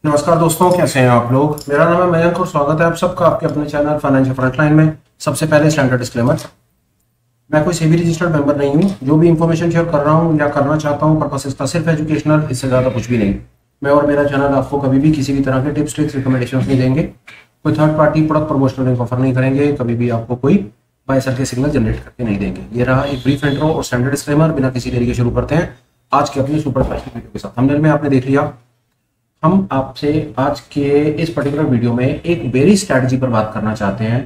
नमस्कार दोस्तों, कैसे हैं आप लोग। मेरा नाम है मयंक और स्वागत है आप सबका आपके अपने चैनल फाइनेंशियल फ्रंटलाइन में। सबसे पहले स्टैंडर्ड डिस्क्लेमर, मैं कोई सेबी रजिस्टर्ड मेंबर नहीं हूं। जो भी इंफॉर्मेशन शेयर कर रहा हूं या करना चाहता हूं, पर्पस इसका सिर्फ एजुकेशनल, इससे ज्यादा कुछ भी नहीं। मैं और मेरा चैनल आपको कभी भी किसी भी तरह के टिप्स ट्रिक्स रिकमेंडेशन नहीं देंगे। कोई third party product promotional link offer नहीं करेंगे, कभी भी आपको कोई बाय सेल के सिग्नल जनरेट करके नहीं देंगे। ये रहा एक ब्रीफ इंट्रो और स्टैंडर्ड डिस्क्लेमर। बिना किसी देरी के शुरू करते हैं आज के अपने सुपर फास्ट वीडियो के साथ। थंबनेल में आपने देख लिया, हम आपसे आज के इस पर्टिकुलर वीडियो में एक बेरिश स्ट्रैटेजी पर बात करना चाहते हैं।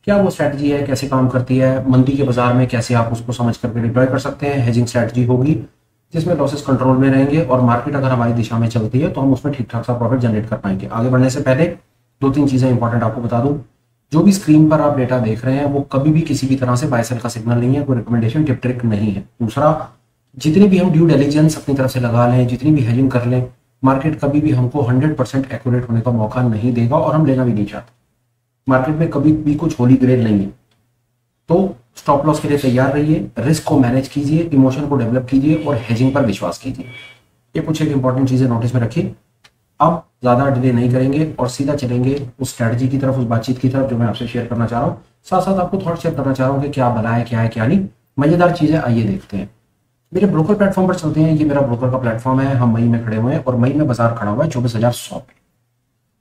क्या वो स्ट्रैटेजी है, कैसे काम करती है, मंदी के बाजार में कैसे आप उसको समझ करके डिप्लॉय कर सकते हैं। हेजिंग स्ट्रैटेजी होगी जिसमें लॉसेस कंट्रोल में रहेंगे और मार्केट अगर हमारी दिशा में चलती है तो हम उसमें ठीक ठाक सा प्रॉफिट जनरेट कर पाएंगे। आगे बढ़ने से पहले दो तीन चीजें इंपॉर्टेंट आपको बता दूं। जो भी स्क्रीन पर आप डेटा देख रहे हैं वो कभी भी किसी भी तरह से बाय सेल का सिग्नल नहीं है, कोई रिकमेंडेशन टिप ट्रिक नहीं है। दूसरा, जितनी भी हम ड्यू डिलिजेंस अपनी तरफ से लगा लें, जितनी भी हेजिंग कर लें, मार्केट कभी भी हमको 100% एक्यूरेट होने का मौका नहीं देगा और हम लेना भी नहीं चाहते। मार्केट में कभी भी कुछ होली ग्रेल नहीं है। तो स्टॉप लॉस के लिए तैयार रहिए, रिस्क को मैनेज कीजिए, इमोशन को डेवलप कीजिए और हेजिंग पर विश्वास कीजिए। ये कुछ एक इंपॉर्टेंट चीजें नोटिस में रखिए। अब ज्यादा डिले नहीं करेंगे और सीधा चलेंगे उस स्ट्रेटजी की तरफ, उस बातचीत की तरफ जो मैं आपसे शेयर करना चाह रहा हूँ। साथ साथ आपको थॉट शेयर करना चाह रहा हूँ कि क्या भला है, क्या है, क्या नहीं। मजेदार चीजें आइए देखते हैं। मेरे ब्रोकर प्लेटफॉर्म पर चलते हैं। ये मेरा ब्रोकर का प्लेटफॉर्म है। हम मई में खड़े हुए हैं और मई में बाजार खड़ा हुआ है 24,100 पे।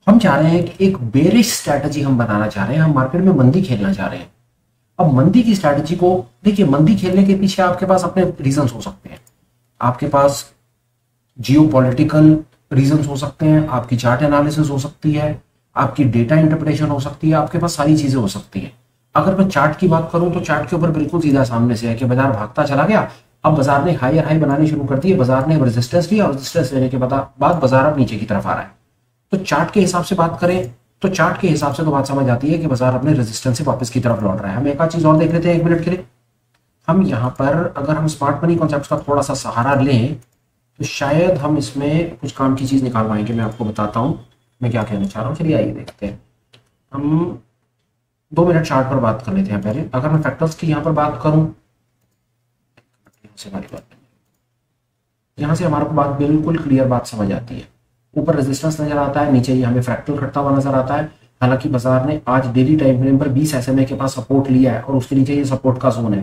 हम चाह रहे हैं कि एक बेरिश स्ट्रैटेजी हम बनाना चाह रहे हैं। हम मार्केट में मंदी खेलना चाह रहे हैं। अब मंदी की स्ट्रैटेजी को देखिए, मंदी खेलने के पीछे आपके पास अपने रीजन हो सकते हैं। आपके पास जियो पॉलिटिकल रीजन हो सकते हैं, आपकी चार्ट एनालिसिस हो सकती है, आपकी डेटा इंटरप्रिटेशन हो सकती है, आपके पास सारी चीजें हो सकती है। अगर मैं चार्ट की बात करूं तो चार्ट के ऊपर बिल्कुल सीधा सामने से है कि बाजार भागता चला गया। अब बाजार ने हायर हाई बनानी शुरू कर दी है, बाजार ने रेजिस्टेंस लिया और रेजिस्टेंस लेने के बाद बाजार अब नीचे की तरफ आ रहा है। तो चार्ट के हिसाब से बात करें तो चार्ट के हिसाब से तो बात समझ आती है कि बाजार अपने रेजिस्टेंस से वापस की तरफ लौट रहा है। हम एक आध चीज और देख लेते हैं 1 मिनट के लिए। हम यहाँ पर अगर हम स्मार्ट मनी कॉन्सेप्ट का थोड़ा सा सहारा लें तो शायद हम इसमें कुछ काम की चीज निकाल पाएंगे। मैं आपको बताता हूं मैं क्या कहना चाह रहा हूँ। चलिए आइए देखते हैं। हम 2 मिनट चार्ट पर बात कर लेते हैं पहले। अगर मैं फैक्टर्स की यहाँ पर बात करूं, यहां से हमारे को बात बिल्कुल क्लियर बात समझ आती है। ऊपर रेजिस्टेंस नजर आता है, नीचे ये हमें फ्रैक्टल करता हुआ नजर आता है। हालांकि बाजार ने आज डेली टाइम फ्रेम पर 20 SMA के पास सपोर्ट लिया है और उसके नीचे ये सपोर्ट का जोन है,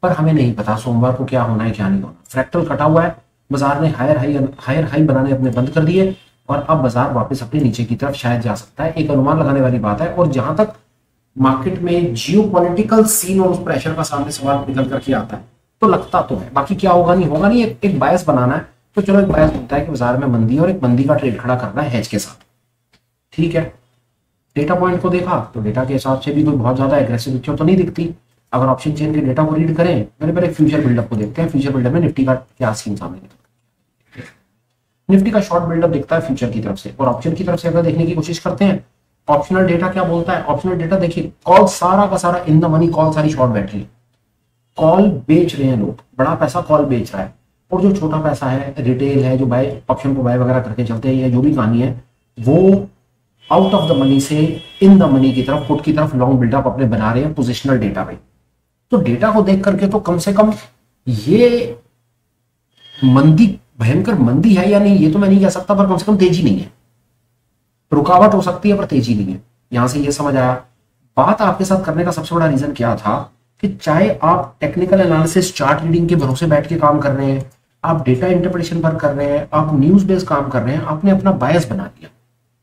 पर हमें नहीं पता सोमवार को क्या होना है क्या नहीं होना। फ्रैक्टल कटा हुआ है, बाजार ने हायर हाई बनाने अपने बंद कर दिए और अब बाजार वापस अपने नीचे की तरफ शायद जा सकता है। एक अनुमान लगाने वाली बात है। और जहां तक मार्केट में जियो पॉलिटिकल सीन और उस प्रेशर का सामने सवाल निकल करके आता है तो लगता तो है, बाकी क्या होगा नहीं होगा नहीं, एक बायस बनाना है। तो चलो एक बायस बनता है कि बाजार में मंदी और एक मंदी का ट्रेड खड़ा करना है हेज के साथ। ठीक है, डेटा पॉइंट को देखा तो डेटा के हिसाब से भी कोई बहुत ज्यादा एग्रेसिव पिक्चर तो नहीं दिखती। अगर ऑप्शन चेन के डेटा को रीड करें, पहले पहले फ्यूचर बिल्डअप को देखते हैं। फ्यूचर बिल्डअप में निफ्टी का क्या सीन सामने निकलता है। निफ्टी का शॉर्ट बिल्डअप दिखता है फ्यूचर की तरफ से, और ऑप्शन की तरफ से अगर देखने की कोशिश करते हैं ऑप्शनल डेटा क्या बोलता है। ऑप्शनल डेटा देखिए, कॉल सारा का सारा इन द मनी, कॉल सारी शॉर्ट बैठ रही है। कॉल बेच रहे हैं लोग, बड़ा पैसा कॉल बेच रहा है। और जो छोटा पैसा है, रिटेल है, जो बाय ऑप्शन को बाय वगैरह करके चलते हैं, या जो भी कहानी है, वो आउट ऑफ द मनी से इन द मनी की तरफ, पुट की तरफ लॉन्ग बिल्डअप अपने बना रहे हैं पोजिशनल डेटा में। तो डेटा को देख करके तो कम से कम ये मंदी, भयंकर मंदी है या नहीं ये तो मैं नहीं कह सकता, पर कम से कम तेजी नहीं है। रुकावट हो सकती है पर तेजी नहीं है। यहां से ये समझ आया। बात आपके साथ करने का सबसे बड़ा रीजन क्या था कि चाहे आप टेक्निकल एनालिसिस चार्ट रीडिंग के भरोसे बैठ के काम कर रहे हैं, आप डेटा इंटरप्रिटेशन पर कर रहे हैं, आप न्यूज बेस्ड काम कर रहे हैं, आपने अपना बायस बना लिया।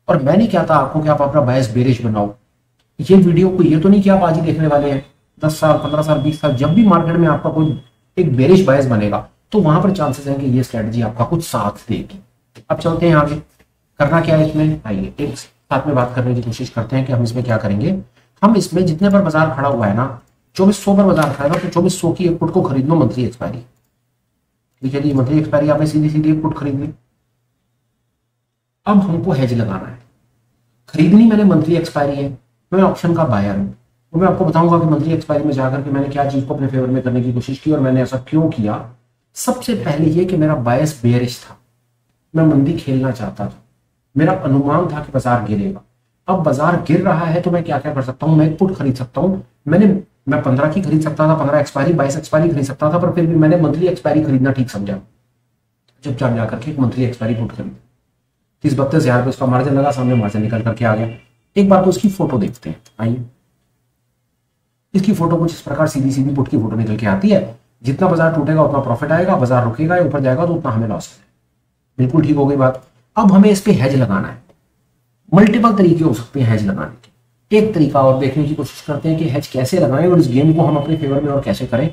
और मैं नहीं कहता आपको कि आप अपना बायस बेरिश बनाओ। ये वीडियो को ये तो नहीं कि आप आज ही देखने वाले हैं। 10 साल, 15 साल, 20 साल, जब भी मार्केट में आपका कोई एक बेरिश बायस बनेगा तो वहां पर चांसेस हैं कि ये स्ट्रेटजी आपका कुछ साथ देगी। अब चलते हैं आगे। करना क्या है इसमें, आइए एक साथ में बात करने की कोशिश करते हैं कि हम इसमें क्या करेंगे। हम इसमें जितने पर बाजार खड़ा हुआ है ना, 2400 पर बाजार खड़ा है ना, तो 2400 की एक पुट को खरीद लो मंथली एक्सपायरी। ठीक है जी, मंथली एक्सपायरी आपने सीधी सीधी एक पुट खरीद ली। अब हमको हेज लगाना है। खरीदनी मैंने मंथली एक्सपायरी है, मैं ऑप्शन का बायर हूं। तो मैं आपको बताऊंगा कि मंथली एक्सपायरी में जाकर के मैंने क्या चीज को अपने फेवर में करने की कोशिश की और मैंने ऐसा क्यों किया। सबसे पहले ये कि मेरा बायस बेयरिश था, मैं मंदी खेलना चाहता था। मेरा अनुमान था कि बाजार गिरेगा। अब बाजार गिर रहा है तो मैं क्या क्या कर सकता हूं, मैं एक पुट खरीद सकता हूं। मैं 15 की खरीद सकता था, 15 एक्सपायरी, 22 एक्सपायरी खरीद सकता था, पर फिर भी मैंने मंथली एक्सपायरी खरीदना ठीक समझा। चुपचाप जाकर के एक मंथली एक्सपायरी पुट खरीदी। 30-32 हज़ार उसका मार्जिन लगा, सामने मार्जिन निकल करके आ गया। एक बार तो उसकी फोटो देखते हैं, आइए। इसकी फोटो कुछ इस प्रकार सीधी सीधी पुट की फोटो निकल के आती है। जितना बाजार टूटेगा उतना प्रॉफिट आएगा, बाजार रुकेगा ऊपर जाएगा तो उतना हमें लॉस है। बिल्कुल ठीक हो गई बात। अब हमें इस पे हेज लगाना है। मल्टीपल तरीके हो सकते हैं हेज लगाने के। एक तरीका और देखने की कोशिश करते हैं कि हेज कैसे लगाएं और इस गेम को हम अपने फेवर में और कैसे करें।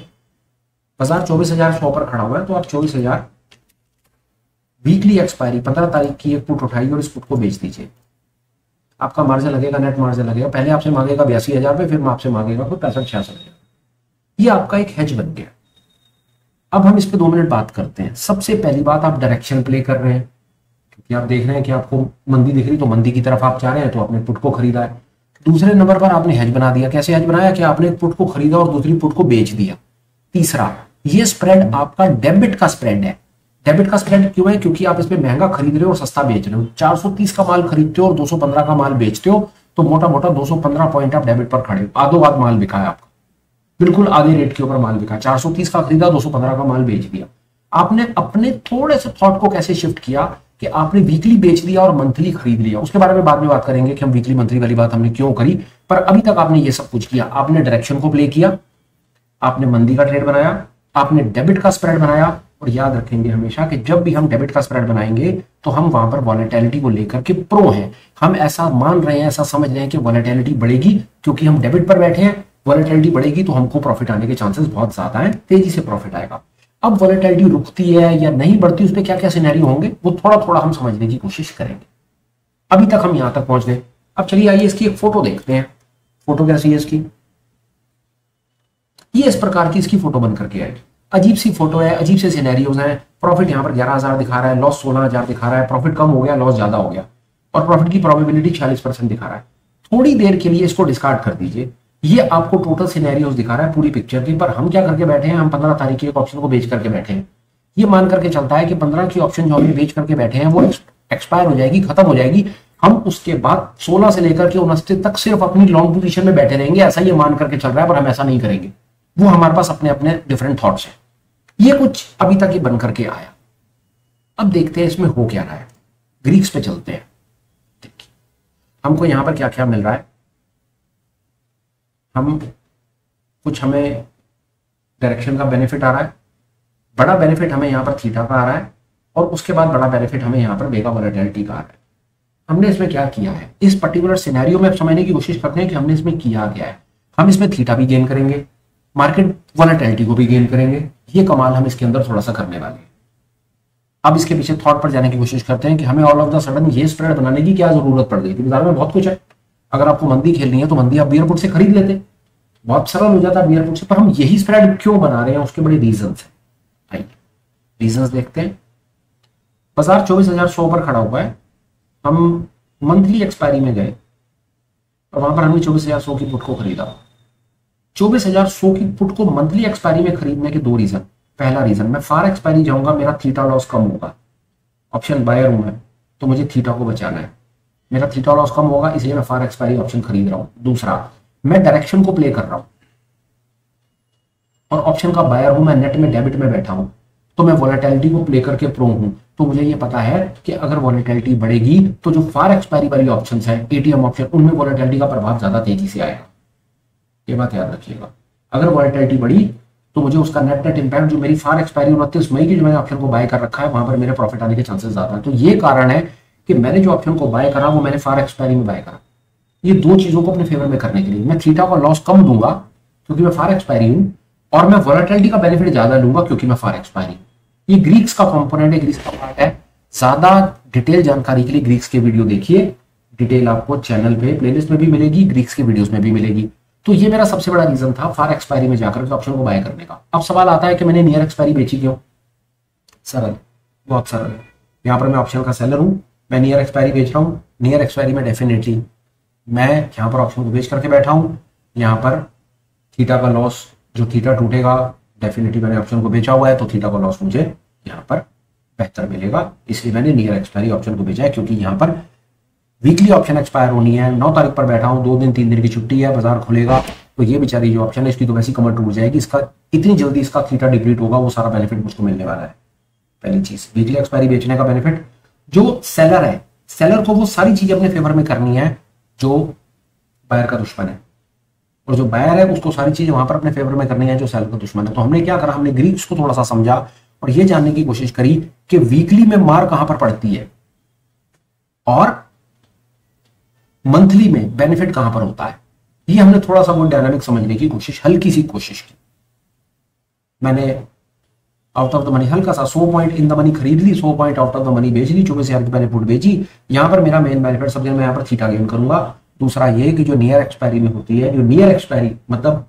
बाजार 24,100 पर खड़ा हुआ है, तो आप 24,000 वीकली एक्सपायरी 15 तारीख की एक पुट उठाइए और इस पुट को बेच दीजिए। आपका मार्जिन लगेगा, नेट मार्जिन लगेगा। पहले आपसे मांगेगा 82,000 पे, फिर आपसे मांगेगा कोई 65-66,000। ये आपका एक हेज बन गया। अब हम इस पे 2 मिनट बात करते हैं। सबसे पहली बात, आप डायरेक्शन प्ले कर रहे हैं क्योंकि आप देख रहे हैं कि आपको मंदी दिख रही, तो मंदी की तरफ आप जा रहे हैं, तो आपने पुट को खरीदा है। दूसरे नंबर पर आपने हेज बना दिया। कैसे हेज बनाया कि आपने एक पुट को खरीदा और दूसरी पुट को बेच दिया। तीसरा, ये स्प्रेड आपका डेबिट का स्प्रेड है। डेबिट का स्प्रेड क्यों है? क्योंकि आप इसमें महंगा खरीद रहे हो और सस्ता बेच रहे हो। 430 का माल खरीदते हो और 215 का माल बेचते हो, तो मोटा मोटा 215 पॉइंट आप डेबिट पर खड़े हो। आधो आध माल बिका है आपका, बिल्कुल आधे रेट के ऊपर माल बिका। 430 का खरीदा, 215 का माल बेच दिया। आपने अपने थोड़े से थॉट को कैसे शिफ्ट किया कि आपने वीकली बेच दिया और मंथली खरीद लिया। उसके बारे में बाद में बात करेंगे कि हम वीकली मंथली वाली बात हमने क्यों करी, पर अभी तक आपने ये सब कुछ किया। आपने डायरेक्शन को प्ले किया, आपने मंदी का ट्रेड बनाया, आपने डेबिट का स्प्रेड बनाया। और याद रखेंगे हमेशा कि जब भी हम डेबिट का स्प्रेड बनाएंगे तो हम वहां पर वॉलेटिलिटी को लेकर के प्रो हैं। हम ऐसा मान रहे हैं, ऐसा समझ रहे हैं कि वॉलेटिलिटी बढ़ेगी, क्योंकि हम डेबिट पर बैठे हैं। वॉलेटिलिटी बढ़ेगी तो हमको प्रॉफिट आने के चांसेस बहुत ज्यादा हैं, तेजी से प्रॉफिट आएगा। अब वॉलेटिलिटी रुकती है या नहीं बढ़ती, उस पर क्या क्या सिनेरियो होंगे वो थोड़ा थोड़ा हम समझने की कोशिश करेंगे। अभी तक हम यहां तक पहुंच गए। अब चलिए आइए इसकी एक फोटो देखते हैं। फोटो कैसी है इसकी? ये इस प्रकार की इसकी फोटो बन करके आएगी। अजीब सी फोटो है, अजीब से सिनेरियोज हैं। प्रॉफिट यहाँ पर 11,000 दिखा रहा है, लॉस 16,000 दिखा रहा है। प्रॉफिट कम हो गया, लॉस ज्यादा हो गया, और प्रॉफिट की प्रोबेबिलिटी 46% दिखा रहा है। थोड़ी देर के लिए इसको डिस्कार्ड कर दीजिए। ये आपको टोटल सिनेरियोज दिखा रहा है पूरी पिक्चर की। पर हम क्या करके बैठे हैं? हम 15 तारीख के एक ऑप्शन को बेच करके बैठे हैं। ये मान करके चलता है कि 15 की ऑप्शन जो हमने बेच करके बैठे हैं वो एक्सपायर हो जाएगी, खत्म हो जाएगी। हम उसके बाद 16 से लेकर के 29 तक सिर्फ अपनी लॉन्ग पोजीशन में बैठे रहेंगे। ऐसा ये मान करके चल रहा है, पर हम ऐसा नहीं करेंगे। वो हमारे पास अपने अपने डिफरेंट थॉट्स हैं। ये कुछ अभी तक ये बन करके आया। अब देखते हैं इसमें हो क्या रहा है। ग्रीक्स पे चलते हैं। देखिए हमको यहां पर क्या क्या मिल रहा है। हमें डायरेक्शन का बेनिफिट आ रहा है। बड़ा बेनिफिट हमें यहां पर थीटा का आ रहा है, और उसके बाद बड़ा बेनिफिट हमें यहां पर बेगा वॉलेटिलिटी का आ रहा है। हमने इसमें क्या किया है? इस पर्टिकुलर सिनेरियो में समझने की कोशिश करते हैं कि हमने इसमें किया क्या है। हम इसमें थीटा भी गेन करेंगे, मार्केट वॉलेटिलिटी को भी गेन करेंगे। ये कमाल हम इसके अंदर थोड़ा सा करने वाले हैं। अब इसके पीछे थॉट पर जाने की कोशिश करते हैं कि हमें ऑल ऑफ द सडन ये स्प्रेड बनाने की क्या जरूरत पड़ गई थी। बाजार में बहुत कुछ है। अगर आपको मंदी खेलनी है तो मंदी आप बियर पुट से खरीद लेते, बहुत सरल हो जाता बियर पुट से। पर हम यही स्प्रेड क्यों बना रहे हैं, उसके बड़े रीजन है। आइए रीजन देखते हैं। बाजार 24,100 पर खड़ा हुआ है। हम मंथली एक्सपायरी में गए और वहां पर हमने 24,100 की पुट को खरीदा। 24,100 की पुट को मंथली एक्सपायरी में खरीदने के 2 रीजन। पहला रीजन, मैं फार एक्सपायरी जाऊंगा, मेरा थीटा लॉस कम होगा। ऑप्शन बायर हूं मैं, तो मुझे थीटा को बचाना है। मेरा थीटा लॉस कम होगा, इसलिए मैं फार एक्सपायरी ऑप्शन खरीद रहा हूं। दूसरा, मैं डायरेक्शन को प्ले कर रहा हूं और ऑप्शन का बायर हूं, मैं नेट में डेबिट में बैठा हूं, तो मैं वॉलेटिलिटी को प्ले करके प्रो हूं। तो मुझे ये पता है कि अगर वॉलेटिलिटी बढ़ेगी तो जो फार एक्सपायरी वाली ऑप्शन है, एटीएम ऑप्शन, उनमें वॉलेटिलिटी का प्रभाव ज्यादा तेजी से आएगा। ये बात याद रखिएगा। अगर वॉलेटिलिटी बढ़ी तो मुझे उसका नेट नेट इंपैक्ट, जो मेरी फार एक्सपायरी 29 मई की जो मैंने ऑप्शन को बाय कर रखा है, वहां पर मेरे प्रॉफिट आने के चांसेस ज्यादा है। तो ये कारण है कि मैंने जो ऑप्शन को बाय करा वो मैंने फार एक्सपायरी में बाय करा। ये 2 चीजों को अपने फेवर में करने के लिए मैं थीटा का लॉस कम दूंगा क्योंकि मैं फार एक्सपायरी हूं, और मैं वॉलेटिलिटी का बेनिफिट ज्यादा लूंगा क्योंकि मैं फार एक्सपायरी हूं। ये ग्रीक्स का कंपोनेंट है, ग्रीक्स का पार्ट है। ज्यादा डिटेल जानकारी के लिए ग्रीक्स के वीडियो देखिए। डिटेल आपको चैनल पे प्लेलिस्ट में भी मिलेगी, ग्रीक्स के वीडियोस में भी मिलेगी। तो ये मेरा सबसे बड़ा रीजन था फार एक्सपायरी में जाकर के ऑप्शन को बाय करने का। अब सवाल आता है कि मैंने नियर एक्सपायरी बेची क्यों? सरल, बहुत सरल है। यहां पर मैं ऑप्शन का सेलर हूं, मैं नियर एक्सपायरी बेच रहा हूं। नियर एक्सपायरी में डेफिनेटली मैं यहां पर ऑप्शन को बेच करके बैठा हूं। यहां पर थीटा का लॉस, जो थीटा टूटेगा, डेफिनेटली मैंने ऑप्शन को बेचा हुआ है, तो थीटा का लॉस मुझे यहां पर बेहतर मिलेगा। इसलिए मैंने नियर एक्सपायरी ऑप्शन को बेचा है, क्योंकि यहां पर वीकली ऑप्शन एक्सपायर होनी है। 9 तारीख पर बैठा हूं, 2 दिन 3 दिन की छुट्टी है, बाजार खुलेगा तो ये बेचारी जो ऑप्शन है इसकी तो वैसी कमर टूट जाएगी। इसका इतनी जल्दी इसका थीटा डिप्लीट होगा, वो सारा बेनिफिट मुझको मिलने वाला है। पहली चीज, वीकली एक्सपायरी बेचने का बेनिफिट। जो सेलर है सेलर को वो सारी चीजें अपने फेवर में करनी है जो बायर का दुश्मन है, और जो बायर है उसको सारी चीजें वहां पर अपने फेवर में करनी है जो सेलर का दुश्मन है। तो हमने क्या करा, हमने ग्रीक्स को थोड़ा सा समझा और ये जानने की कोशिश करी कि वीकली में मार कहां पर पड़ती है और मंथली में बेनिफिट कहां पर होता है। ये हमने थोड़ा सा वो डायनामिक समझने की कोशिश, हल्की सी कोशिश की। मैंने आउट ऑफ द मनी हल्का सा 100 पॉइंट इन द मनी खरीद ली, 100 point out of the money बेच ली, 24,000 की मैंने पुट बेची। यहां पर मेरा मेन बेनिफिट सब मैं यहां पर थीटा गेन करूंगा। दूसरा ये कि जो नियर एक्सपायरी में होती है, जो नियर एक्सपायरी मतलब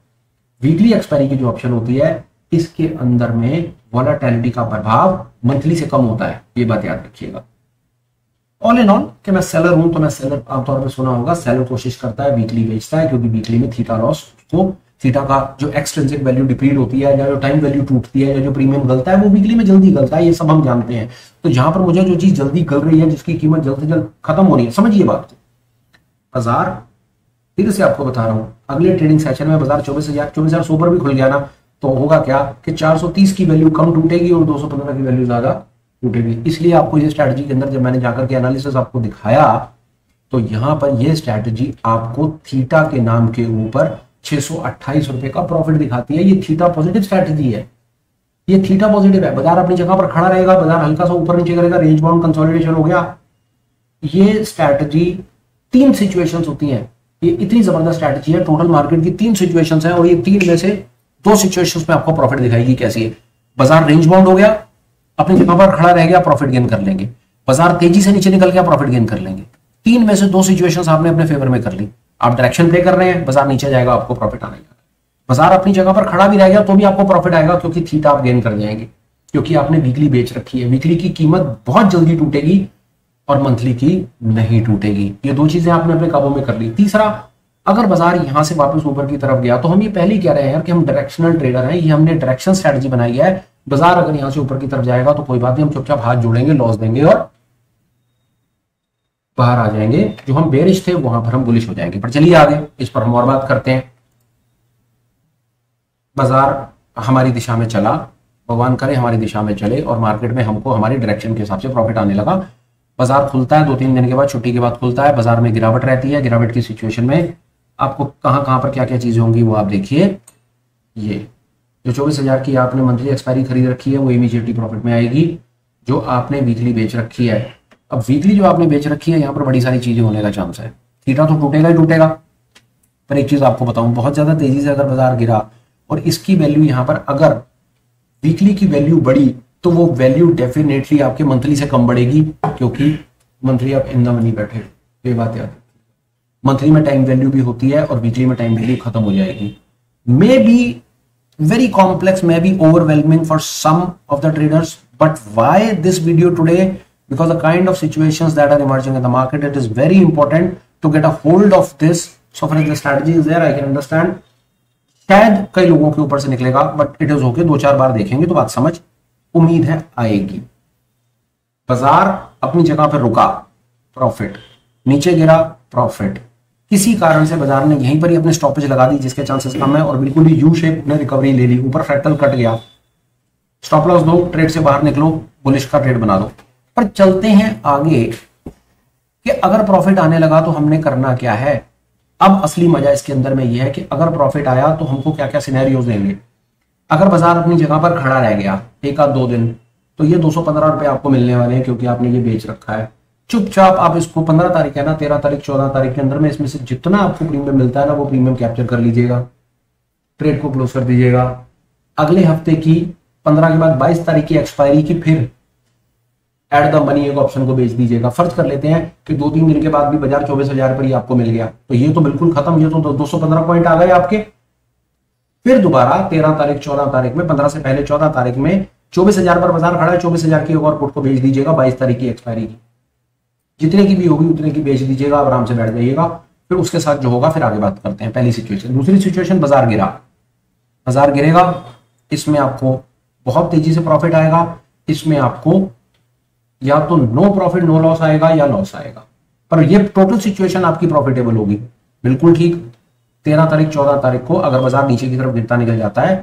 वीकली एक्सपायरी की जो ऑप्शन होती है, इसके अंदर में वॉलेटिलिटी का प्रभाव मंथली से कम होता है, ये बात याद रखिएगा। ऑल इन ऑल कि मैं सेलर हूं तो मैं सेलर आमतौर पर सुना होगा, सेलर कोशिश करता है वीकली बेचता है, क्योंकि वीकली में थीटा लॉस को थीटा का जो एक्सट्रिंसिक वैल्यू डिप्लीट होती है या जो टाइम वैल्यू टूटती है या जो प्रीमियम गलता है वो वीकली में जल्दी गलता है, ये सब हम जानते हैं। तो जहां पर मुझे जो चीज जल्दी गल रही है, जिसकी कीमत जल्द से जल्द खत्म होनी है, समझिए बात को। बाजार फिर से आपको बता रहा हूं, अगले ट्रेडिंग सेशन में बाजार 24,100 पर भी खुल गया ना, तो होगा क्या कि 430 की वैल्यू कम टूटेगी और 215 की वैल्यू ज्यादा टूटेगी। इसलिए आपको ये स्ट्रैटेजी के अंदर जब मैंने जाकर के एनालिसिस आपको दिखाया, तो यहां पर ये स्ट्रैटेजी आपको थीटा के नाम के ऊपर 628 रुपए का प्रॉफिट दिखाती है। ये थीटा पॉजिटिव स्ट्रैटेजी है, ये थीटा पॉजिटिव है। बाजार अपनी जगह पर खड़ा रहेगा, बाजार हल्का सा ऊपर नीचे करेगा, रेंज बाउंड कंसोलिडेशन हो गया। ये स्ट्रैटेजी 3 सिचुएशंस होती हैं, ये इतनी जबरदस्त स्ट्रैटेजी है। टोटल मार्केट की 3 सिचुएशंस हैं और ये 3 में से 2 सिचुएशंस में आपको प्रॉफिट दिखाएगी। कैसी है? बाजार रेंज बाउंड हो गया, अपनी जगह पर खड़ा रह गया, प्रॉफिट गेन कर लेंगे। बाजार तेजी से नीचे निकल गया, प्रॉफिट गेन कर लेंगे। 3 में से 2 सिचुएशंस आपने अपने फेवर में कर ली। आप डायरेक्शन प्ले कर रहे हैं, बाजार नीचे जाएगा, आपको प्रॉफिट आने लगा। बाजार अपनी जगह पर खड़ा भी रह गया तो भी आपको प्रॉफिट आएगा, क्योंकि थीटा आप गेन कर जाएंगे, क्योंकि आपने वीकली बेच रखी है। वीकली की कीमत बहुत जल्दी टूटेगी और मंथली की नहीं टूटेगी। ये 2 चीजें आपने अपने काबू में कर ली। तीसरा, अगर बाजार यहां से वापस ऊपर की तरफ गया, तो हम ये पहले ही कह रहे हैं यार कि हम डायरेक्शनल ट्रेडर हैं, ये हमने डायरेक्शन स्ट्रेटजी बनाई है। बाजार अगर यहां से ऊपर की तरफ जाएगा तो कोई बात नहीं, हम चुपचाप हाथ जोड़ेंगे, लॉस देंगे और बाहर आ जाएंगे। जो हम बेरिश थे वहां पर हम बुलिश हो जाएंगे। पर चलिए आगे इस पर हम और बात करते हैं। बाजार हमारी दिशा में चला, भगवान करे हमारी दिशा में चले और मार्केट में हमको हमारी डायरेक्शन के हिसाब से प्रॉफिट आने लगा। बाजार खुलता है 2-3 दिन के बाद, छुट्टी के बाद खुलता है। बाजार में गिरावट रहती है। गिरावट की सिचुएशन में आपको कहां पर क्या क्या चीजें होंगी वो आप देखिए। ये जो 24,000 की आपने मंथली एक्सपायरी खरीद रखी है वो इमीडिएटली प्रॉफिट में आएगी। जो आपने वीकली बेच रखी है, अब वीकली जो आपने बेच रखी है, यहाँ पर बड़ी सारी चीजें होने का चांस है। थीटा तो टूटेगा ही टूटेगा, पर एक चीज आपको बताऊं, बहुत ज्यादा तेजी से अगर बाजार गिरा और इसकी वैल्यू यहाँ पर अगर वीकली की वैल्यू बढ़ी, तो वो वैल्यू डेफिनेटली आपके मंथली से कम बढ़ेगी, क्योंकि मंथली आप इन द मनी बैठे। ये बात याद, मंथली में टाइम वैल्यू भी होती है और वीकली में टाइम वैल्यू खत्म हो जाएगी। May be very complex, may be overwhelming for some of the traders, but why this video today? Because the kind of situations that are emerging in the market, it is very important to get a hold of this. So far as the strategy is there, I can understand. शायद कई लोगों के ऊपर से निकलेगा, but it is okay. 2-4 बार देखेंगे तो बात समझ उम्मीद है आएगी। बाजार अपनी जगह पर रुका, प्रॉफिट, नीचे गिरा, प्रॉफिट। किसी कारण से बाजार ने यहीं पर ही अपने स्टॉपेज लगा दी, जिसके चांसेस कम है, और बिल्कुल ही यू शेप ने रिकवरी ले ली, ऊपर फ्रैक्टल कट गया। स्टॉप लॉस दो, ट्रेड से बाहर निकलो, बुलिश का ट्रेड बना दो। पर चलते हैं आगे कि अगर प्रॉफिट आने लगा तो हमने करना क्या है। अब असली मजा इसके अंदर में यह है कि अगर प्रॉफिट आया तो हमको क्या क्या सिनेरियोज देंगे। अगर बाजार अपनी जगह पर खड़ा रह गया 1-2 दिन, तो ये 215 रुपए आपको मिलने वाले हैं, क्योंकि आपने ये बेच रखा है। चुपचाप आप इसको 15 तारीख है ना, 13 तारीख 14 तारीख के अंदर में इसमें से जितना आपको प्रीमियम मिलता है ना, वो प्रीमियम कैप्चर कर लीजिएगा, ट्रेड को क्लोज कर दीजिएगा। अगले हफ्ते की 15 के बाद 22 तारीख की एक्सपायरी की फिर एट द मनी एक ऑप्शन को बेच दीजिएगा। फर्ज कर लेते हैं कि 2-3 दिन के बाद भी बाजार 24,000 पर ही आपको मिल गया, तो ये तो बिल्कुल खत्म, ये तो 215 पॉइंट आ गए आपके। फिर दोबारा 13 तारीख 14 तारीख में, 15 से पहले 14 तारीख में 24,000 पर बाजार खड़ा है, 24,000 की एक और पुट को बेच दीजिएगा 22 तारीख की एक्सपायरी की। जितने की भी होगी उतने की बेच दीजिएगा, आराम से बैठ जाइएगा। फिर उसके साथ जो होगा फिर आगे बात करते हैं। पहली सिचुएशन। दूसरी सिचुएशन, बाजार गिरा, बाजार गिरेगा, इसमें आपको बहुत तेजी से प्रॉफिट आएगा। इसमें आपको या तो नो प्रॉफिट नो लॉस आएगा या लॉस आएगा, पर ये टोटल सिचुएशन आपकी प्रॉफिटेबल होगी। बिल्कुल ठीक। 13 तारीख 14 तारीख को अगर बाजार नीचे की तरफ गिरता निकल जाता है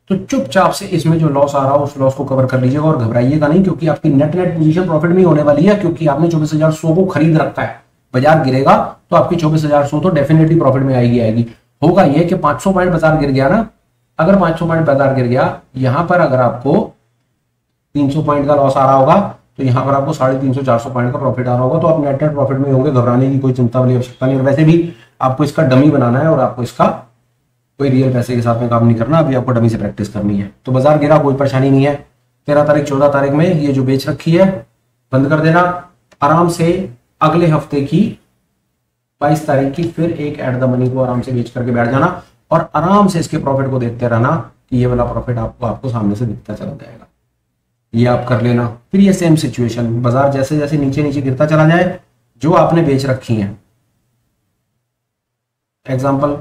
तो चुपचाप से इसमें जो लॉस आ रहा है उस लॉस को कवर कर लीजिएगा और घबराइएगा नहीं, क्योंकि आपकी नेट पोजीशन प्रॉफिट में होने वाली है, क्योंकि आपने 24,100 को खरीद रखा है। बाजार गिरेगा तो आपकी 24,100 तो डेफिनेटली प्रॉफिट में आएगी। होगा ये कि 500 पॉइंट बाजार गिर गया ना, अगर 500 पॉइंट बाजार गिर गया, यहां पर अगर आपको 300 पॉइंट का लॉस आ रहा होगा तो यहाँ पर आपको 350-400 पॉइंट का प्रॉफिट आ रहा होगा, तो आप नेट प्रॉफिट में होंगे, घबराने की कोई चिंता वाली आवश्यकता नहीं। और वैसे भी आपको इसका डमी बनाना है और आपको इसका कोई रियल पैसे के साथ में काम नहीं करना, अभी आपको डमी से प्रैक्टिस करनी है। तो बाजार गिरा, कोई परेशानी नहीं है। 13 तारीख 14 तारीख में ये जो बेच रखी है बंद कर देना आराम से। अगले हफ्ते की 22 तारीख की फिर एक एट द मनी को आराम से बेच करके बैठ जाना और आराम से इसके प्रॉफिट को देखते रहना कि ये वाला प्रॉफिट आपको सामने से दिखता चला जाएगा। ये आप कर लेना। फिर ये सेम सिचुएशन, बाजार जैसे जैसे नीचे नीचे गिरता चला जाए, जो आपने बेच रखी है, एग्जांपल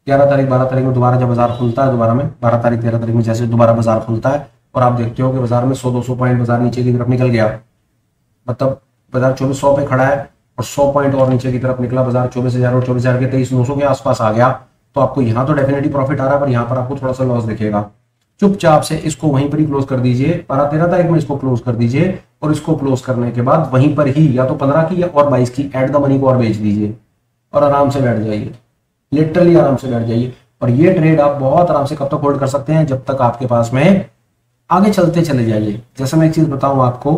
11 तारीख 12 तारीख में दोबारा जब बाजार खुलता है, दोबारा में 12 तारीख 13 तारीख में जैसे दोबारा बाजार खुलता है और आप देखते हो कि बाजार में 100-200 पॉइंट बाजार नीचे की तरफ निकल गया, मतलब बाजार 2400 पे खड़ा है और 100 पॉइंट और नीचे की तरफ निकला, बाजार 24,000 और 24,000 के 23,900 के आसपास आ गया, तो आपको यहाँ तो डेफिनेटली प्रॉफिट आ रहा है, पर यहाँ पर आपको थोड़ा सा लॉस दिखेगा। चुपचाप से इसको वहीं पर ही क्लोज कर दीजिए। 12-13 तारीख में इसको क्लोज कर दीजिए और इसको क्लोज करने के बाद वहीं पर ही या तो 15 की या और 22 की एट द मनी को और बेच दीजिए और आराम से बैठ जाइए, लिटरली आराम से बैठ जाइए। और ये ट्रेड आप बहुत आराम से कब तक होल्ड कर सकते हैं, जब तक आपके पास में आगे चलते चले जाइए। जैसे मैं एक चीज बताऊं आपको,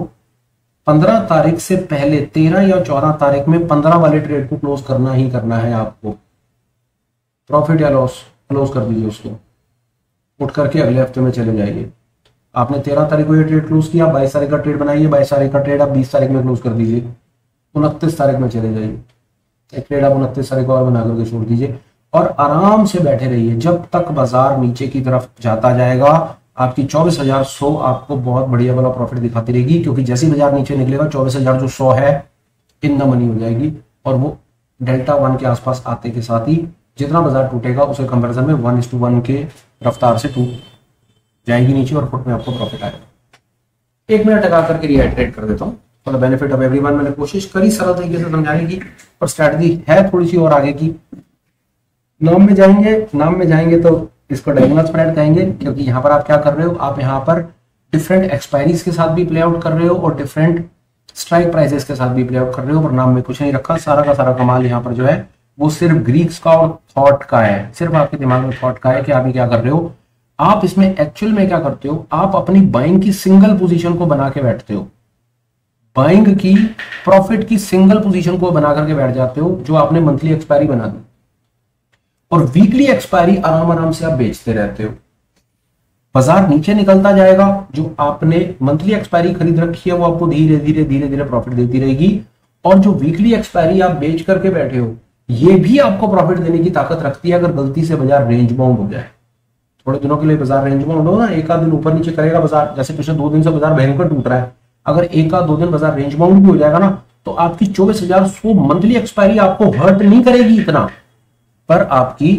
15 तारीख से पहले 13 या 14 तारीख में 15 वाले ट्रेड को क्लोज करना ही करना है आपको। प्रॉफिट या लॉस क्लोज कर दीजिए उसको, उठ करके अगले हफ्ते में चले जाइए। आपने 13 तारीख को ये ट्रेड क्लोज किया, 22 तारीख का ट्रेड बनाइए, 22 तारीख का ट्रेड आप 20 तारीख में क्लोज कर दीजिए, 29 तारीख में चले जाइए, एक ट्रेड आप 29 तारीख को और बना करके छोड़ दीजिए और आराम से बैठे रहिए जब तक बाजार नीचे की तरफ जाता जाएगा। आपकी 24,100 आपको बहुत बढ़िया वाला प्रॉफिट दिखाती रहेगी, क्योंकि जैसे बाजार नीचे निकलेगा 24,100 है इन द मनी हो जाएगी और वो डेल्टा 1 के आसपास आते के साथ ही जितना बाजार टूटेगा उसे कंपैरिजन में 1:1 के रफ्तार से टूट जाएगी नीचे और फुट में आपको प्रॉफिट आएगा। 1 मिनट लगा करके रिहाइड्रेट कर देता हूँ for the benefit of everyone. मैंने कोशिश करी सरल तरीके से समझाने की, पर स्ट्रैटेजी है थोड़ी सी और आगे की। नाम में जाएंगे तो इसको डायगोनल स्प्रेड कहेंगे, क्योंकि यहाँ पर आप क्या कर रहे हो, आप यहाँ पर डिफरेंट एक्सपायरीज के साथ भी प्ले आउट कर रहे हो और डिफरेंट स्ट्राइक प्राइसेस के साथ भी प्ले आउट कर रहे हो, पर नाम में कुछ नहीं रखा। सारा का सारा कमाल यहाँ पर जो है वो सिर्फ ग्रीक्स का और थॉट का है, सिर्फ आपके दिमाग में थॉट का है कि आप क्या कर रहे हो। आप इसमें एक्चुअल में क्या करते हो, आप अपनी बाइंग की सिंगल पोजीशन को बना के बैठते हो, बाइंग की प्रॉफिट की सिंगल पोजीशन को बना करके बैठ जाते हो, जो आपने मंथली एक्सपायरी बना दी, और वीकली एक्सपायरी आराम आराम से आप बेचते रहते हो। बाजार नीचे निकलता जाएगा, जो आपने मंथली एक्सपायरी खरीद रखी है वो आपको धीरे धीरे धीरे धीरे प्रॉफिट देती रहेगी, और जो वीकली एक्सपायरी आप बेच करके बैठे हो ये भी आपको प्रॉफिट देने की ताकत रखती है, अगर गलती से बाजार रेंज बाउंड हो जाए। थोड़े दिनों के लिए बाजार रेंज बाउंड हो ना, एक आध दिन ऊपर नीचे करेगा बाजार, जैसे पिछले 2 दिन से बाजार भयंकर टूट रहा है, अगर एक आध 2 दिन बाजार रेंज बाउंड भी हो जाएगा ना, तो आपकी 24,100 मंथली एक्सपायरी आपको हर्ट नहीं करेगी इतना, पर आपकी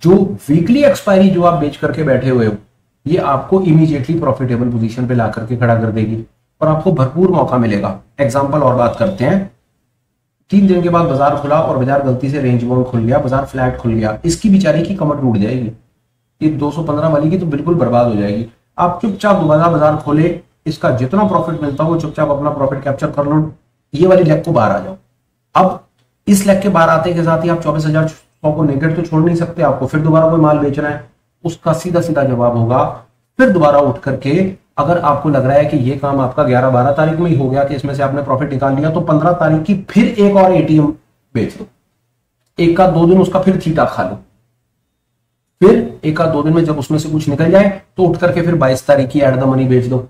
जो वीकली एक्सपायरी जो आप बेच करके बैठे हुए हो ये आपको इमीडिएटली प्रॉफिटेबल पोजीशन पे ला करके खड़ा कर देगी और आपको भरपूर मौका मिलेगा। एग्जांपल और बात करते हैं, 3 दिन के बाद बाजार खुला और बाजार गलती से रेंज बाउंड खुल गया, बाजार फ्लैट खुल गया, इसकी बेचारी की कमर टूट जाएगी, ये 215 वाली की तो बिल्कुल बर्बाद हो जाएगी। आप चुपचाप दोबारा बाजार खोले, इसका जितना प्रॉफिट मिलता हो चुपचाप अपना प्रॉफिट कैप्चर कर लो, ये वाली लेग को बाहर आ जाओ। अब इस लेग के बाहर आते के साथ ही आप 24,100 को नेगेट तो छोड़ नहीं सकते, आपको फिर दोबारा कोई माल बेचना है, उसका सीधा सीधा जवाब होगा फिर दोबारा उठ करके, अगर आपको लग रहा है कि ये काम आपका 11-12 तारीख में ही हो गया कि इसमें से आपने प्रॉफिट निकाल लिया, तो 15 तारीख की फिर एक और एटीएम बेच लो, एक का 2 दिन उसका फिर थीटा खा लो, फिर एक का 2 दिन में जब उसमें से कुछ निकल जाए तो उठ करके फिर 22 तारीख की एट द मनी बेच दो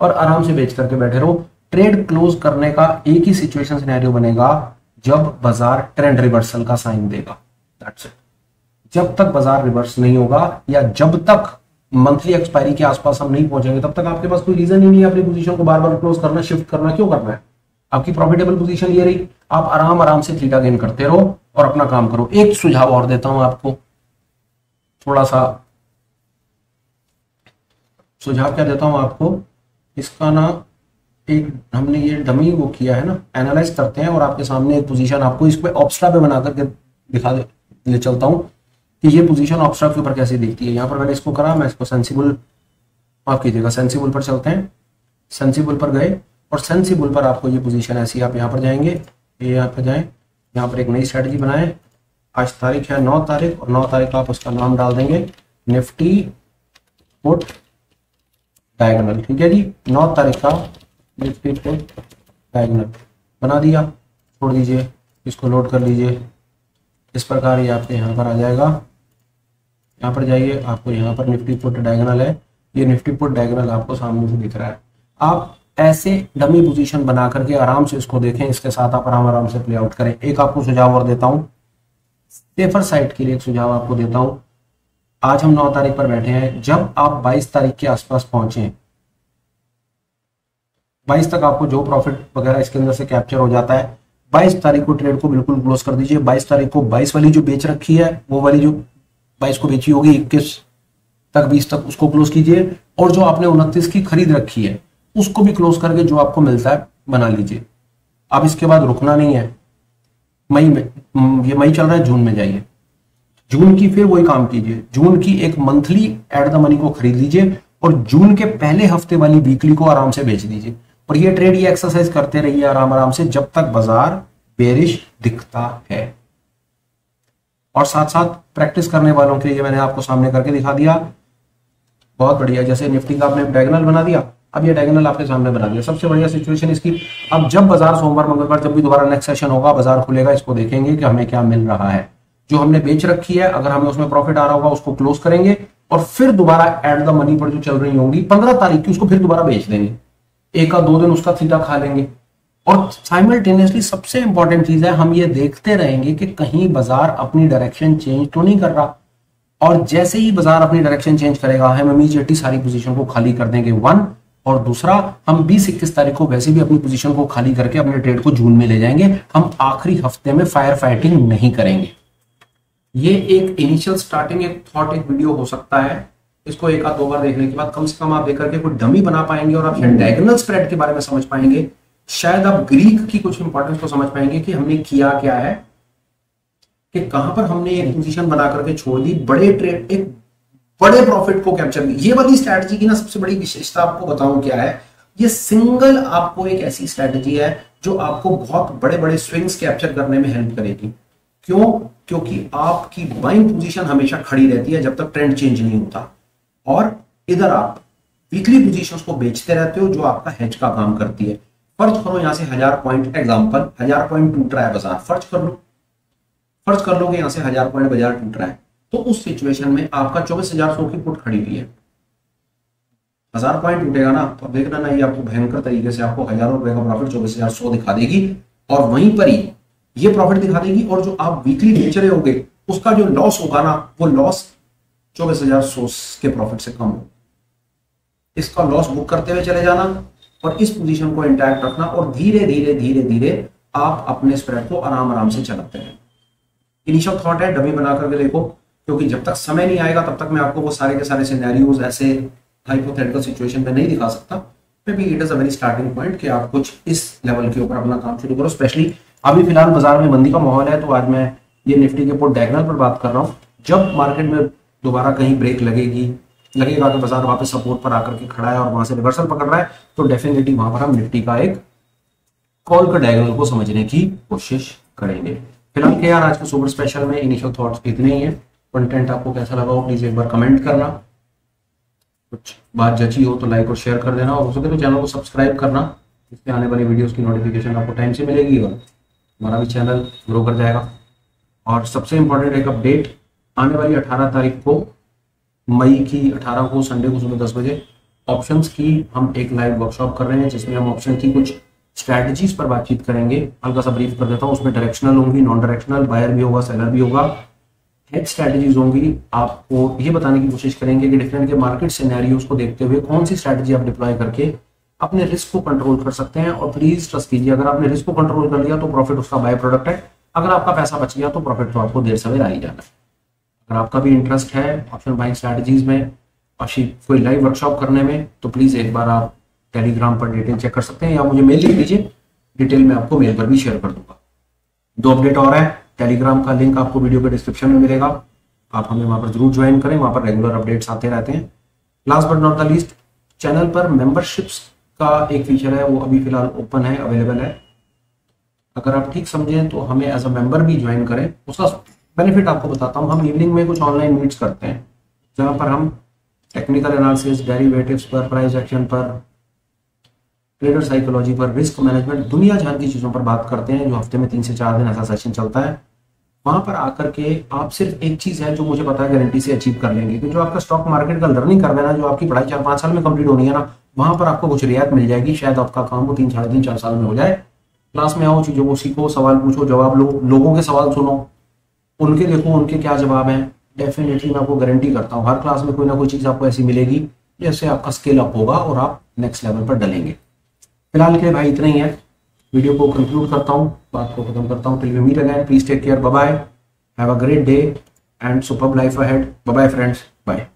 और आराम से बेच करके बैठे रहो। ट्रेड क्लोज करने का एक ही सिचुएशन सिनेरियो बनेगा जब बाजार ट्रेंड रिवर्सल का साइन देगा, दैट्स इट। जब तक बाजार रिवर्स नहीं होगा या जब तक मंथली एक्सपायरी के आसपास हम नहीं पहुंचेंगे, तब तक आपके पास कोई रीजन ही नहीं है अपनी पोजीशन को बार बार क्लोज करना, शिफ्ट करना। क्यों करना है, आपकी प्रॉफिटेबल पोजीशन ये रही, आप आराम आराम से थीटा गेन करते रहो और अपना काम करो। एक सुझाव और देता हूं आपको, थोड़ा सा सुझाव क्या देता हूं आपको, इसका ना एक हमने ये डमी वो किया है ना, एनालाइज करते हैं और आपके सामने एक पोजीशन आपको इस पे ऑब्स्ट्रा पे बना करके दिखा ले चलता हूं कि ये पोजीशन ऑब्स्ट्रक्ट के ऊपर कैसे दिखती है। यहाँ पर मैंने इसको करा, मैं इसको सेंसिबल, माफ कीजिएगा, सेंसिबल पर चलते हैं। सेंसिबल पर गए और सेंसिबल पर आपको ये पोजीशन ऐसी, आप यहाँ पर जाएंगे, ये यहाँ पर जाएं, यहाँ पर एक नई स्ट्रेटजी बनाएं। आज तारीख है 9 तारीख और 9 तारीख आप उसका नाम डाल देंगे निफ्टी पुट डायगोनल। ठीक है जी, 9 तारीख का निफ्टी पुट डायगोनल बना दिया, छोड़ दीजिए, इसको लोड कर लीजिए। इस प्रकार ये आपके यहाँ पर आ जाएगा। यहाँ पर जाइए, आपको यहाँ पर निफ्टी पुट डायगोनल है, ये निफ्टी पुट डायगोनल आपको सामने से दिख रहा है। आप ऐसे डमी पोजीशन बना करके आराम से इसको देखें, इसके साथ आप आराम से प्ले आउट करें। एक आपको सुझाव और देता हूँ, सेफर साइड के लिए एक सुझाव आपको देता हूँ। आज हम 9 तारीख पर बैठे हैं, जब आप 22 तारीख के आसपास पहुंचे, 22 तक आपको जो प्रॉफिट वगैरह इसके अंदर से कैप्चर हो जाता है, 22 तारीख को ट्रेड को बिल्कुल क्लोज कर दीजिए। 22 तारीख को 22 वाली जो बेच रखी है, वो वाली जो 22 को बेची होगी 21 तक 20 तक उसको क्लोज कीजिए, और जो आपने 29 की खरीद रखी है उसको भी क्लोज करके जो आपको मिलता है बना लीजिए। अब इसके बाद रुकना नहीं है। मई में, ये मई चल रहा है, जून में जाइए, जून की फिर वही काम कीजिए, जून की एक मंथली एट द मनी को खरीद लीजिए और जून के पहले हफ्ते वाली वीकली को आराम से बेच दीजिए। और ये ट्रेड, ये एक्सरसाइज करते रहिए आराम से जब तक बाजार बेरिश दिखता है। और साथ साथ प्रैक्टिस करने वालों के लिए मैंने आपको सामने करके दिखा दिया, बहुत बढ़िया। जैसे निफ्टी का आपने डायगोनल बना दिया, अब ये डायगोनल आपके सामने बना दिया। सबसे बढ़िया सिचुएशन इसकी, अब जब बाजार सोमवार मंगलवार जब भी दोबारा नेक्स्ट सेशन होगा, बाजार खुलेगा, इसको देखेंगे कि हमें क्या मिल रहा है। जो हमने बेच रखी है, अगर हमें उसमें प्रॉफिट आ रहा होगा उसको क्लोज करेंगे और फिर दोबारा एट द मनी पर जो चल रही होंगी 15 तारीख की, उसको फिर दोबारा बेच देंगे, एक या 2 दिन उसका सीधा खा लेंगे। और साइमल्टेनियसली सबसे इंपॉर्टेंट चीज है, हम ये देखते रहेंगे कि कहीं बाजार अपनी डायरेक्शन चेंज तो नहीं कर रहा। और जैसे ही बाजार अपनी डायरेक्शन चेंज करेगा, हम इमीडिएटली सारी पोजीशन को खाली कर देंगे, 1। और दूसरा, हम 20-21 तारीख को वैसे भी अपनी पोजीशन को खाली करके अपने ट्रेड को जून में ले जाएंगे। हम आखिरी हफ्ते में फायर फाइटिंग नहीं करेंगे। ये एक इनिशियल स्टार्टिंग, एक थॉट, एक वीडियो हो सकता है। इसको एक आध 2 बार देखने के बाद कम से कम आप देख करके कोई डमी बना पाएंगे और आप डायगोनल स्प्रेड के बारे में समझ पाएंगे। शायद आप ग्रीक की कुछ इंपॉर्टेंस को समझ पाएंगे कि हमने किया क्या है, कि कहां पर हमने एक पोजीशन बना करके छोड़ दी, बड़े ट्रेड, एक बड़े प्रॉफिट को कैप्चर की। ये वाली स्ट्रैटेजी की ना सबसे बड़ी विशेषता आपको बताऊं क्या है, ये सिंगल आपको एक ऐसी स्ट्रैटेजी है जो आपको बहुत बड़े बड़े स्विंग्स कैप्चर करने में हेल्प करेगी। क्यों? क्योंकि आपकी बाइंग पोजीशन हमेशा खड़ी रहती है जब तक ट्रेंड चेंज नहीं होता, और इधर आप वीकली पोजीशंस को बेचते रहते हो जो आपका हेज का काम करती है। फर्ज करो यहां से 1000 पॉइंट, एग्जांपल 1000 पॉइंट टूट रहा है बाजार, फर्ज कर लोगे यहां से 1000 पॉइंट बाजार टूट रहा है, तो उस सिचुएशन में आपका 24,100 की पुट खड़ी हुई है। 1000 पॉइंट टूटेगा ना, तो देखना ना, ये आपको भयंकर तरीके से आपको हजारों रुपए का प्रॉफिट 24,100 दिखा देगी, और वहीं पर ही ये प्रॉफिट दिखा देगी। और जो आप वीकली बेच रहे होगे उसका जो लॉस होगा ना, वो लॉस 24,100 के प्रॉफिट से कम हो। इसका लॉस बुक करते हुए चले जाना और इस पोजीशन को इंटैक्ट रखना, और धीरे धीरे धीरे धीरे आप अपने स्प्रेड को आराम से चलाते हैं। इनिशियल थॉट है, डमी बना करके देखो, क्योंकि जब तक समय नहीं आएगा तब तक मैं आपको वो सारे के सारे सिनेरियोज ऐसे हाइपोथेटिकल सिचुएशन में नहीं दिखा सकता। May be it is a very starting point कि आप कुछ इस लेवल के ऊपर अपना काम शुरू करो। स्पेशली अभी फिलहाल बाजार में मंदी का माहौल है, तो आज मैं ये निफ्टी के पुट डायगोनल पर बात कर रहा हूँ। जब मार्केट में दोबारा कहीं ब्रेक लगेगा कि बाजार वहां पे सपोर्ट पर आकर के खड़ा है और वहां से रिवर्सल पकड़ रहा है, तो डेफिनेटली वहां पर हम निफ्टी का एक कॉल का डायगोनल को समझने की कोशिश करेंगे। फिलहाल के यार आज के सुपर स्पेशल में इनिशियल थॉट्स इतने ही है। कंटेंट आपको कैसा लगा हो प्लीज एक बार कमेंट करना, कुछ बात जची हो तो लाइक और शेयर कर देना, और हो सके तो चैनल को सब्सक्राइब करना, इससे आने वाली वीडियोस की नोटिफिकेशन आपको टाइम से मिलेगी और हमारा भी चैनल ग्रो कर जाएगा। और सबसे इंपॉर्टेंट एक अपडेट, आने वाली 18 तारीख को, मई की 18 को, संडे को सुबह 10 बजे ऑप्शंस की हम एक लाइव वर्कशॉप कर रहे हैं, जिसमें हम ऑप्शन की कुछ स्ट्रैटेजीज पर बातचीत करेंगे। हल्का सा ब्रीफ कर देता हूँ, उसमें डायरेक्शनल होंगी, नॉन डायरेक्शनल, बायर भी होगा, सेलर भी होगा, हेज स्ट्रैटेजीज होंगी। आपको ये बताने की कोशिश करेंगे कि डिफरेंट के मार्केट सिनेरियोज को देखते हुए कौन सी स्ट्रैटेजी आप डिप्लॉय करके अपने रिस्क को कंट्रोल कर सकते हैं। और प्लीज ट्रस्ट कीजिए, अगर आपने रिस्क को कंट्रोल कर लिया तो प्रॉफिट उसका बाय प्रोडक्ट है, अगर आपका पैसा बच गया तो प्रॉफिट तो आपको देर सवेर आ ही जाना है। अगर आपका भी इंटरेस्ट है ऑप्शन बाइंग स्ट्रैटेजीज में और कोई लाइव वर्कशॉप करने में, तो प्लीज एक बार आप टेलीग्राम पर डिटेल चेक कर सकते हैं, या मुझे मेल लिख दीजिए, डिटेल में आपको मेल पर भी शेयर कर दूंगा। 2 अपडेट और है, टेलीग्राम का लिंक आपको वीडियो के डिस्क्रिप्शन में मिलेगा, आप हमें वहाँ पर जरूर ज्वाइन करें, वहाँ पर रेगुलर अपडेट्स आते रहते हैं। Last but not the least, channel पर मेंबरशिप्स का एक फीचर है, वो अभी फिलहाल ओपन है, अवेलेबल है। अगर आप ठीक समझें तो हमें एज अ मेंबर भी ज्वाइन करें। उसका बेनिफिट आपको बताता हूँ। हम इवनिंग में कुछ ऑनलाइन मीट्स करते हैं जहाँ पर हम टेक्निकल एनालिसिस, डेरिवेटिव्स पर, प्राइस एक्शन पर, ट्रेडर साइकोलॉजी पर, रिस्क मैनेजमेंट, दुनिया जहान की चीज़ों पर बात करते हैं, जो हफ्ते में 3 से 4 दिन ऐसा सेशन चलता है। वहां पर आकर के आप सिर्फ एक चीज़ है जो मुझे पता है गारंटी से अचीव कर लेंगे, कि जो आपका स्टॉक मार्केट का लर्निंग करना है ना, जो आपकी पढ़ाई 4-5 साल में कंप्लीट होनी है ना, वहां पर आपको कुछ रियायत मिल जाएगी। शायद आपका काम वो 3, साढ़े 3, 4 साल में हो जाए। क्लास में आओ, चीज़ों को सीखो, सवाल पूछो, जवाब लो, लोगों के सवाल सुनो, उनके देखो उनके क्या जवाब हैं। डेफिनेटली मैं आपको गारंटी करता हूँ हर क्लास में कोई ना कोई चीज़ आपको ऐसी मिलेगी जिससे आपका स्केल अप होगा और आप नेक्स्ट लेवल पर डलेंगे। फिलहाल के लिए भाई इतना ही है। वीडियो को कंक्लूड करता हूँ, बात को खत्म करता हूँ। Till we meet again, please take care, bye bye, have a great day and superb life ahead. Bye bye friends, bye.